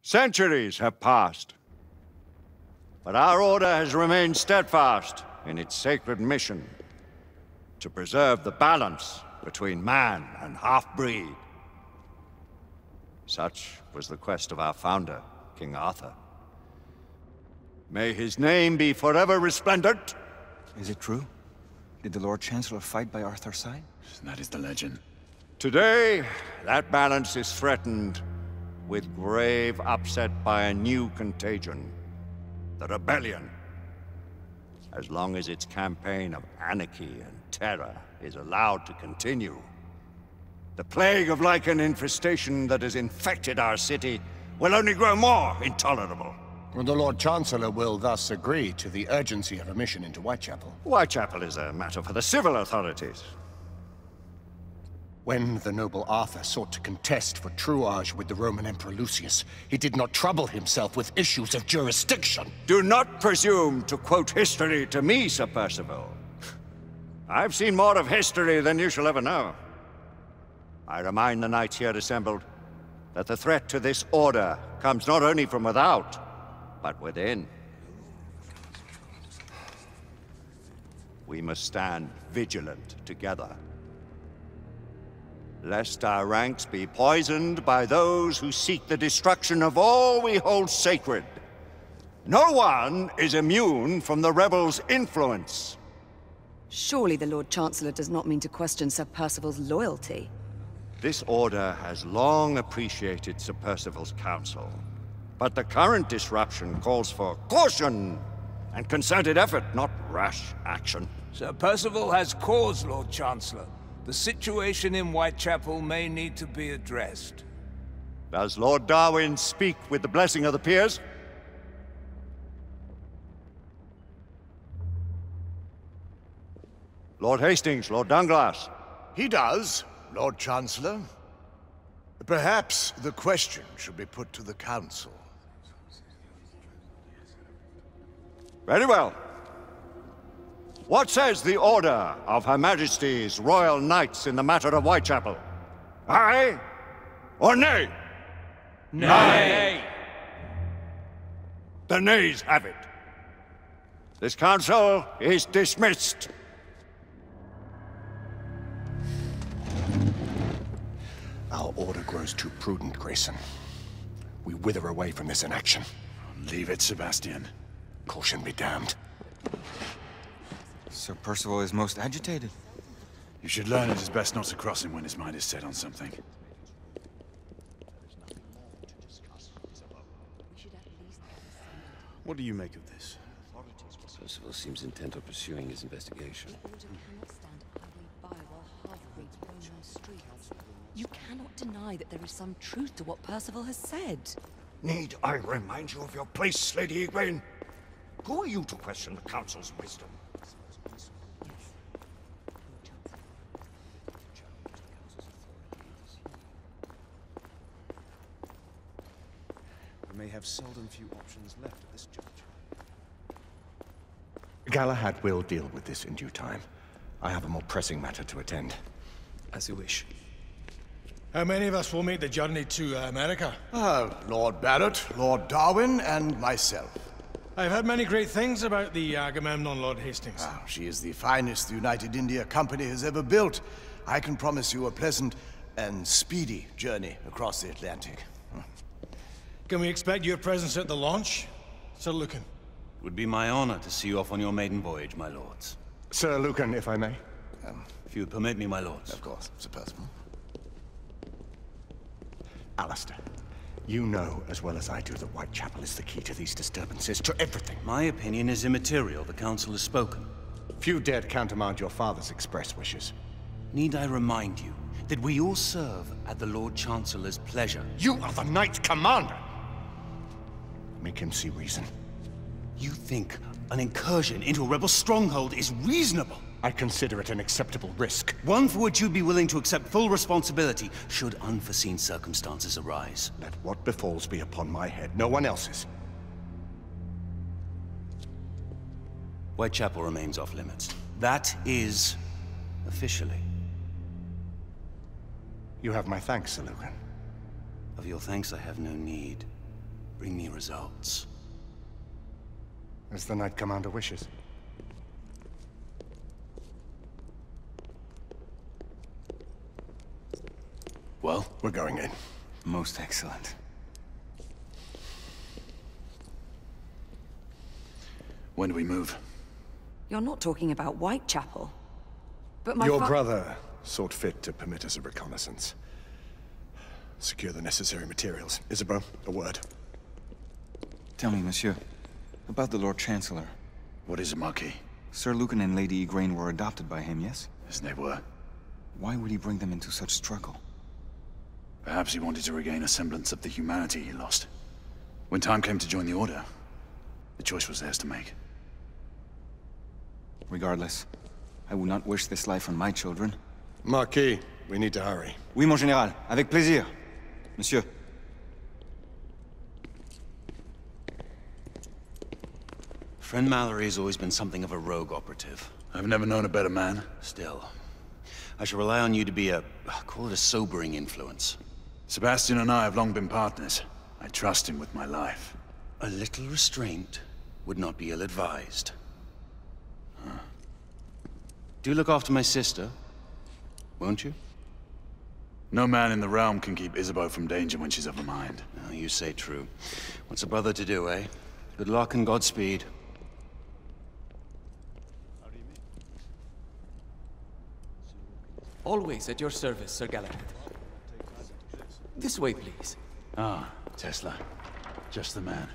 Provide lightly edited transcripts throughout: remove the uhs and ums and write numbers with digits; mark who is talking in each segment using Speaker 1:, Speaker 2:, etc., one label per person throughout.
Speaker 1: Centuries have passed, but our order has remained steadfast in its sacred mission to preserve the balance between man and half-breed. Such was the quest of our founder, King Arthur. May his name be forever resplendent.
Speaker 2: Is it true? Did the Lord Chancellor fight by Arthur's side?
Speaker 3: That is the legend.
Speaker 1: Today, that balance is threatened with grave upset by a new contagion, the rebellion. As long as its campaign of anarchy and terror is allowed to continue, the plague of lichen infestation that has infected our city will only grow more intolerable.
Speaker 4: Well, the Lord Chancellor will thus agree to the urgency of a mission into Whitechapel.
Speaker 1: Whitechapel is a matter for the civil authorities.
Speaker 4: When the noble Arthur sought to contest for truage with the Roman Emperor Lucius, he did not trouble himself with issues of jurisdiction.
Speaker 1: Do not presume to quote history to me, Sir Percival. I've seen more of history than you shall ever know. I remind the knights here assembled that the threat to this order comes not only from without, but within. We must stand vigilant together, lest our ranks be poisoned by those who seek the destruction of all we hold sacred. No one is immune from the rebels' influence.
Speaker 5: Surely the Lord Chancellor does not mean to question Sir Percival's loyalty.
Speaker 1: This order has long appreciated Sir Percival's counsel, but the current disruption calls for caution and concerted effort, not rash action.
Speaker 6: Sir Percival has cause, Lord Chancellor. The situation in Whitechapel may need to be addressed.
Speaker 1: Does Lord Darwin speak with the blessing of the peers? Lord Hastings, Lord Dunglass.
Speaker 7: He does, Lord Chancellor. Perhaps the question should be put to the Council.
Speaker 1: Very well. What says the Order of Her Majesty's Royal Knights in the matter of Whitechapel? Aye or nay?
Speaker 6: Nay!
Speaker 1: The nays have it. This council is dismissed.
Speaker 4: Our order grows too prudent, Grayson. We wither away from this inaction.
Speaker 3: Leave it, Sebastian.
Speaker 4: Caution be damned.
Speaker 2: Sir Percival is most agitated.
Speaker 3: You should learn it is best not to cross him when his mind is set on something. What do you make of this?
Speaker 8: Percival seems intent on pursuing his investigation.
Speaker 5: You cannot deny that there is some truth to what Percival has said.
Speaker 1: Need I remind you of your place, Lady Egwene? Who are you to question the Council's wisdom?
Speaker 3: We may have seldom few options left at this juncture.
Speaker 4: Galahad will deal with this in due time. I have a more pressing matter to attend.
Speaker 8: As you wish.
Speaker 9: How many of us will make the journey to America?
Speaker 7: Lord Barrett, Lord Darwin, and myself.
Speaker 9: I've heard many great things about the Agamemnon, Lord Hastings.
Speaker 7: She is the finest the United India Company has ever built. I can promise you a pleasant and speedy journey across the Atlantic.
Speaker 9: Can we expect your presence at the launch, Sir Lucan?
Speaker 10: It would be my honor to see you off on your maiden voyage, my lords.
Speaker 4: Sir Lucan, if I may.
Speaker 10: If you would permit me, my lords.
Speaker 7: Of course, Sir Percival.
Speaker 4: Alistair, you know as well as I do that Whitechapel is the key to these disturbances, to everything.
Speaker 10: My opinion is immaterial. The Council has spoken.
Speaker 4: Few dared countermand your father's express wishes.
Speaker 10: Need I remind you that we all serve at the Lord Chancellor's pleasure?
Speaker 4: You are the Knight Commander! Make him see reason.
Speaker 10: You think an incursion into a rebel stronghold is reasonable?
Speaker 4: I consider it an acceptable risk.
Speaker 10: One for which you'd be willing to accept full responsibility should unforeseen circumstances arise.
Speaker 4: Let what befalls be upon my head, no one else's.
Speaker 10: Whitechapel remains off limits. That is officially.
Speaker 4: You have my thanks, Sir Lucan.
Speaker 10: Of your thanks I have no need. Bring me results.
Speaker 4: As the Knight Commander wishes.
Speaker 3: Well?
Speaker 4: We're going in.
Speaker 2: Most excellent.
Speaker 3: When do we move?
Speaker 5: You're not talking about Whitechapel. But my
Speaker 7: Your brother sought fit to permit us a reconnaissance. Secure the necessary materials. Isabeau, a word.
Speaker 2: Tell me, monsieur, about the Lord Chancellor.
Speaker 3: What is it, Marquis?
Speaker 2: Sir Lucan and Lady Igraine were adopted by him, yes?
Speaker 3: Yes, they were.
Speaker 2: Why would he bring them into such struggle?
Speaker 3: Perhaps he wanted to regain a semblance of the humanity he lost. When time came to join the Order, the choice was theirs to make.
Speaker 2: Regardless, I would not wish this life on my children.
Speaker 7: Marquis, we need to hurry.
Speaker 2: Oui, mon général. Avec plaisir. Monsieur.
Speaker 10: Friend Mallory has always been something of a rogue operative.
Speaker 3: I've never known a better man.
Speaker 10: Still, I shall rely on you to be call it a sobering influence.
Speaker 3: Sebastian and I have long been partners. I trust him with my life.
Speaker 10: A little restraint would not be ill-advised. Do look after my sister, won't you?
Speaker 3: No man in the realm can keep Isabeau from danger when she's of a mind.
Speaker 10: Oh, you say true. What's a brother to do, eh? Good luck and Godspeed.
Speaker 11: Always at your service, Sir Galahad. This way, please.
Speaker 3: Ah, Tesla. Just the man.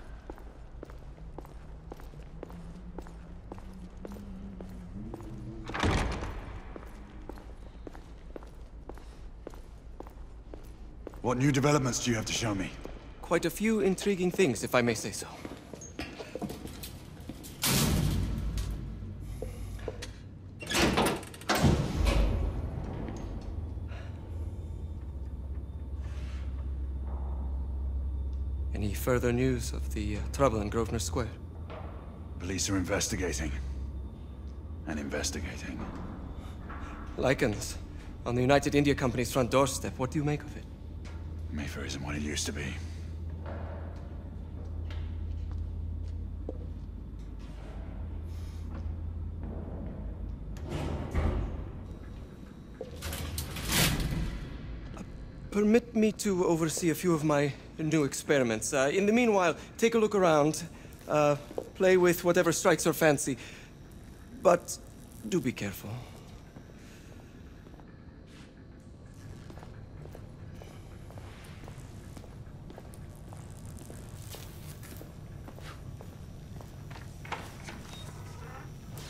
Speaker 3: What new developments do you have to show me?
Speaker 11: Quite a few intriguing things, if I may say so. Any further news of the trouble in Grosvenor Square?
Speaker 3: Police are investigating. And investigating.
Speaker 11: Lycans, on the United India Company's front doorstep. What do you make of it?
Speaker 3: Mayfair isn't what it used to be.
Speaker 11: Permit me to oversee a few of my new experiments. In the meanwhile, take a look around. Play with whatever strikes your fancy. But do be careful.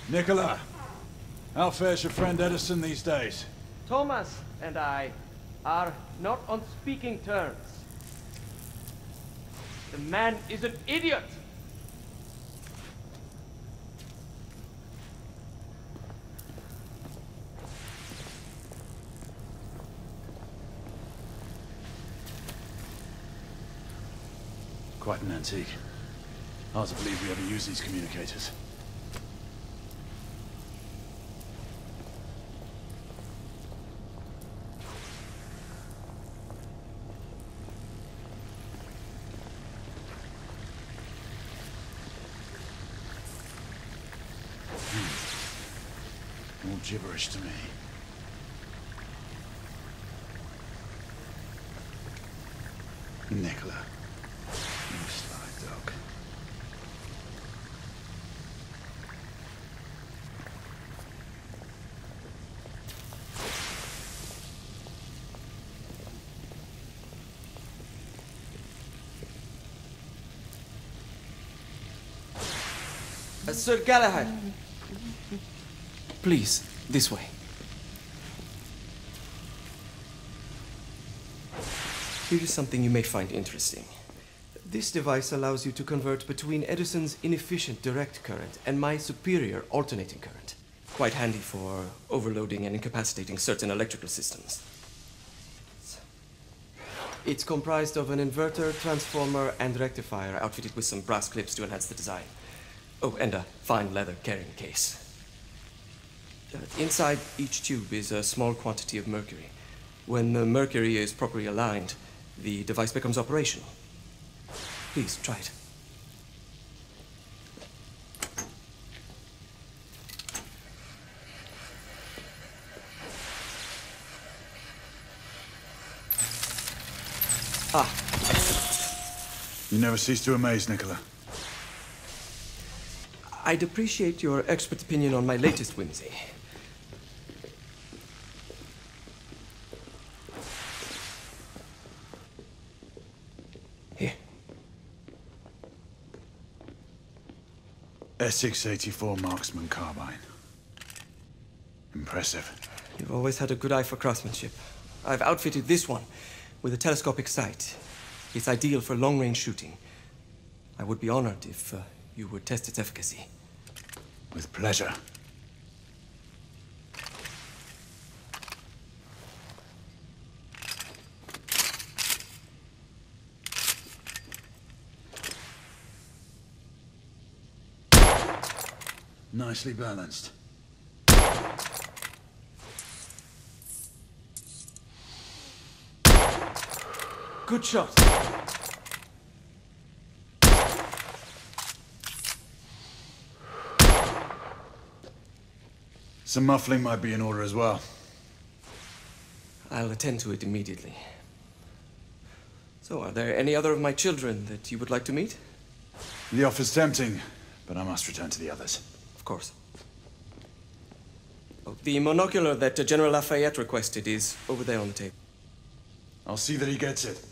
Speaker 3: Nicola, how fares your friend Edison these days?
Speaker 11: Thomas and I are not on speaking terms. The man is an idiot!
Speaker 3: Quite an antique. Hard to believe we ever use these communicators. All gibberish to me. Nicola, you sly dog.
Speaker 11: Sir Galahad. Please, this way. Here is something you may find interesting. This device allows you to convert between Edison's inefficient direct current and my superior alternating current. Quite handy for overloading and incapacitating certain electrical systems. It's comprised of an inverter, transformer, and rectifier outfitted with some brass clips to enhance the design. Oh, and a fine leather carrying case. Inside each tube is a small quantity of mercury. When the mercury is properly aligned, the device becomes operational. Please, try it. Ah, excellent.
Speaker 3: You never cease to amaze, Nicola.
Speaker 11: I'd appreciate your expert opinion on my latest whimsy. Here.
Speaker 3: Essex 84 Marksman Carbine. Impressive.
Speaker 11: You've always had a good eye for craftsmanship. I've outfitted this one with a telescopic sight. It's ideal for long-range shooting. I would be honored if you would test its efficacy.
Speaker 3: With pleasure. Nicely balanced.
Speaker 11: Good shot.
Speaker 3: Some muffling might be in order as well.
Speaker 11: I'll attend to it immediately. So, are there any other of my children that you would like to meet?
Speaker 3: The offer's tempting, but I must return to the others.
Speaker 11: Of course. Oh, the monocular that General Lafayette requested is over there on the table.
Speaker 3: I'll see that he gets it.